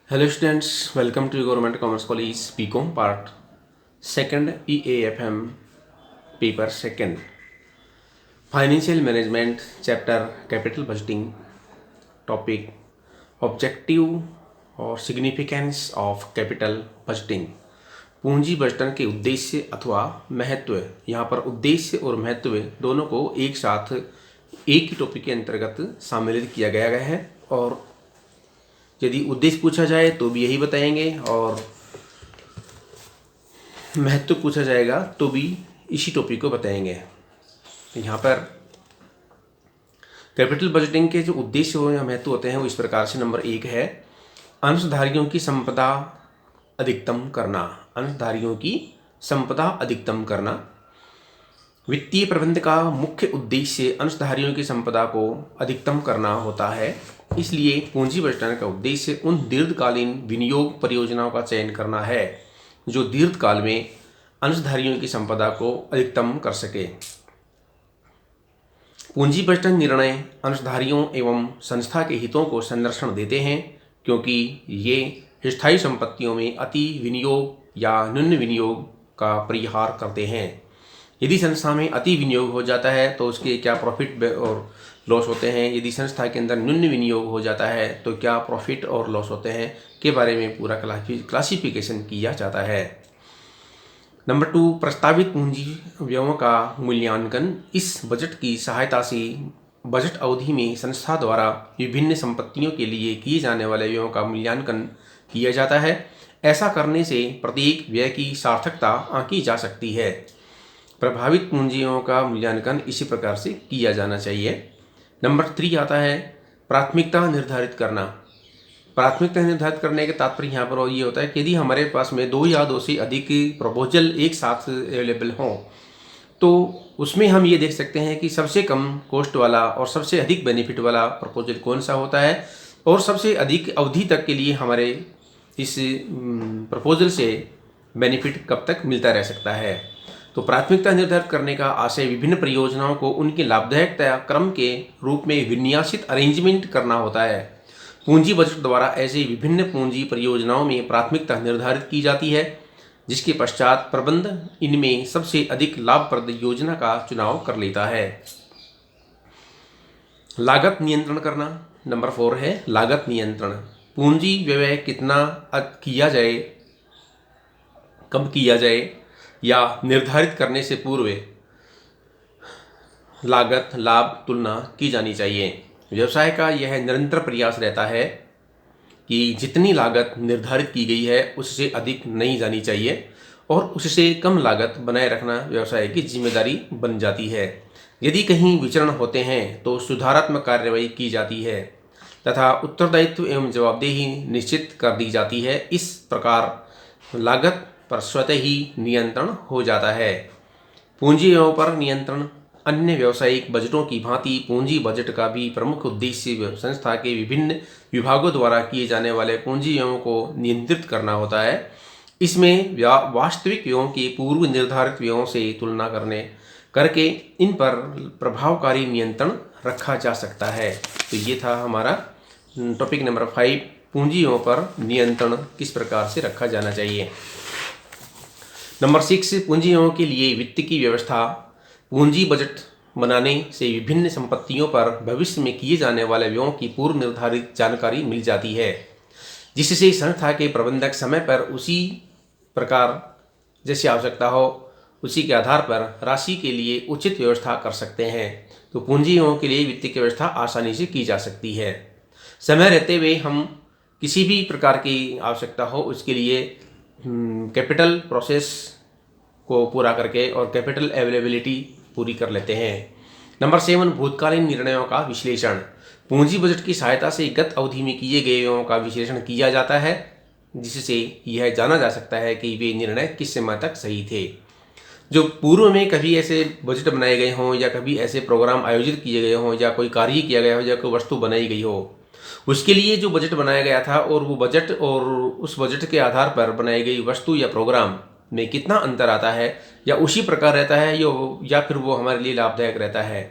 Hello students, welcome to Government Commerce College BCom Part Second EAFM Paper Second Financial Management Chapter Capital Budgeting Topic Objective और Significance of Capital Budgeting पूंजी बजटन के उद्देश्य अथवा महत्व। यहाँ पर उद्देश्य और महत्व दोनों को एक साथ एक ही टॉपिक के अंतर्गत सम्मिलित किया गया है और यदि उद्देश्य पूछा जाए तो भी यही बताएंगे और महत्व पूछा जाएगा तो भी इसी टॉपिक को बताएंगे। यहाँ पर कैपिटल बजटिंग के जो उद्देश्य हो या महत्व होते हैं वो इस प्रकार से। नंबर 1 है अंशधारियों की संपदा अधिकतम करना। अंशधारियों की संपदा अधिकतम करना। वित्तीय प्रबंध का मुख्य उद्देश्य अंशधारियों की संपदा को अधिकतम करना होता है। इसलिए पूंजी बजटन का उद्देश्य उन दीर्घकालीन विनियोग परियोजनाओं का चयन करना है जो दीर्घकाल में अंशधारियों की संपदा को अधिकतम कर सके। पूंजी बजटन निर्णय अंशधारियों एवं संस्था के हितों को संरक्षण देते हैं क्योंकि ये स्थायी संपत्तियों में अति विनियोग या न्यून विनियोग का परिहार करते हैं। यदि संस्था में अति विनियोग हो जाता है तो उसके क्या प्रॉफिट और लॉस होते हैं, यदि संस्था के अंदर न्यून विनियोग हो जाता है तो क्या प्रॉफिट और लॉस होते हैं के बारे में पूरा क्लासिफिकेशन किया जाता है। नंबर 2 प्रस्तावित पूंजी व्ययों का मूल्यांकन। इस बजट की सहायता से बजट अवधि में संस्था द्वारा विभिन्न संपत्तियों के लिए किए जाने वाले व्ययों का मूल्यांकन किया जाता है। ऐसा करने से प्रत्येक व्यय की सार्थकता आंकी जा सकती है। प्रभावित पूंजियों का मूल्यांकन इसी प्रकार से किया जाना चाहिए। नंबर 3 आता है प्राथमिकता निर्धारित करना। प्राथमिकता निर्धारित करने के तात्पर्य यहाँ पर ये होता है कि यदि हमारे पास में 2 या 2 से अधिक प्रपोजल एक साथ अवेलेबल हों तो उसमें हम ये देख सकते हैं कि सबसे कम कॉस्ट वाला और सबसे अधिक बेनिफिट वाला प्रपोजल कौन सा होता है और सबसे अधिक अवधि तक के लिए हमारे इस प्रपोजल से बेनिफिट कब तक मिलता रह सकता है। तो प्राथमिकता निर्धारित करने का आशय विभिन्न परियोजनाओं को उनकी लाभदायकता क्रम के रूप में विन्यासित अरेंजमेंट करना होता है। पूंजी बजट द्वारा ऐसे विभिन्न पूंजी परियोजनाओं में प्राथमिकता निर्धारित की जाती है जिसके पश्चात प्रबंध इनमें सबसे अधिक लाभप्रद योजना का चुनाव कर लेता है। लागत नियंत्रण करना। नंबर 4 है लागत नियंत्रण। पूंजी व्यय कितना किया जाए, कब किया जाए या निर्धारित करने से पूर्व लागत लाभ तुलना की जानी चाहिए। व्यवसाय का यह निरंतर प्रयास रहता है कि जितनी लागत निर्धारित की गई है उससे अधिक नहीं जानी चाहिए और उससे कम लागत बनाए रखना व्यवसाय की जिम्मेदारी बन जाती है। यदि कहीं विचरण होते हैं तो सुधारात्मक कार्यवाही की जाती है तथा उत्तरदायित्व एवं जवाबदेही निश्चित कर दी जाती है। इस प्रकार लागत पर स्वतः ही नियंत्रण हो जाता है। पूंजी व्ययों पर नियंत्रण। अन्य व्यावसायिक बजटों की भांति पूंजी बजट का भी प्रमुख उद्देश्य संस्था के विभिन्न विभागों द्वारा किए जाने वाले पूंजी व्ययों को नियंत्रित करना होता है। इसमें वास्तविक व्ययों की पूर्व निर्धारित व्ययों से तुलना करके इन पर प्रभावकारी नियंत्रण रखा जा सकता है। तो ये था हमारा टॉपिक नंबर 5, पूंजी व्ययों पर नियंत्रण किस प्रकार से रखा जाना चाहिए। नंबर 6 पूंजी व्ययों के लिए वित्त की व्यवस्था। पूंजी बजट बनाने से विभिन्न संपत्तियों पर भविष्य में किए जाने वाले व्ययों की पूर्व निर्धारित जानकारी मिल जाती है जिससे संस्था के प्रबंधक समय पर उसी प्रकार जैसी आवश्यकता हो उसी के आधार पर राशि के लिए उचित व्यवस्था कर सकते हैं। तो पूंजी व्ययों के लिए वित्त की व्यवस्था आसानी से की जा सकती है। समय रहते हुए हम किसी भी प्रकार की आवश्यकता हो उसके लिए कैपिटल प्रोसेस को पूरा करके और कैपिटल अवेलेबिलिटी पूरी कर लेते हैं। नंबर 7 भूतकालीन निर्णयों का विश्लेषण। पूंजी बजट की सहायता से गत अवधि में किए गए व्ययों का विश्लेषण किया जाता है जिससे यह जाना जा सकता है कि वे निर्णय किस समय तक सही थे। जो पूर्व में कभी ऐसे बजट बनाए गए हों या कभी ऐसे प्रोग्राम आयोजित किए गए हों या कोई कार्य किया गया हो या कोई वस्तु बनाई गई हो उसके लिए जो बजट बनाया गया था और वो बजट और उस बजट के आधार पर बनाई गई वस्तु या प्रोग्राम में कितना अंतर आता है या उसी प्रकार रहता है या फिर वो हमारे लिए लाभदायक रहता है।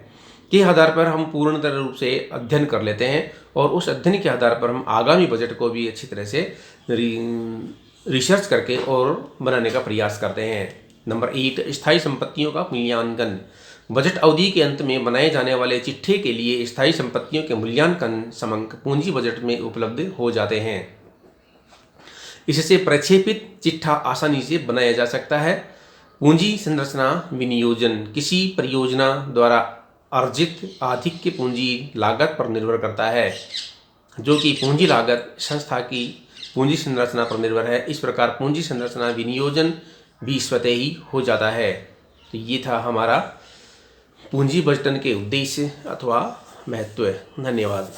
के आधार पर हम पूर्ण रूप से अध्ययन कर लेते हैं और उस अध्ययन के आधार पर हम आगामी बजट को भी अच्छी तरह से रिसर्च करके और बनाने का प्रयास करते हैं। नंबर 8, स्थायी संपत्तियों का मूल्यांकन। बजट अवधि के अंत में बनाए जाने वाले चिट्ठे के लिए स्थायी संपत्तियों के मूल्यांकन समंक पूंजी बजट में उपलब्ध हो जाते हैं। इससे प्रक्षेपित चिट्ठा आसानी से बनाया जा सकता है। पूंजी संरचना विनियोजन किसी परियोजना द्वारा अर्जित आधिक्य पूंजी लागत पर निर्भर करता है, जो कि पूंजी लागत संस्था की पूंजी संरचना पर निर्भर है। इस प्रकार पूंजी संरचना विनियोजन भी स्वतः ही हो जाता है। तो ये था हमारा पूंजी बजटन के उद्देश्य अथवा महत्व। धन्यवाद।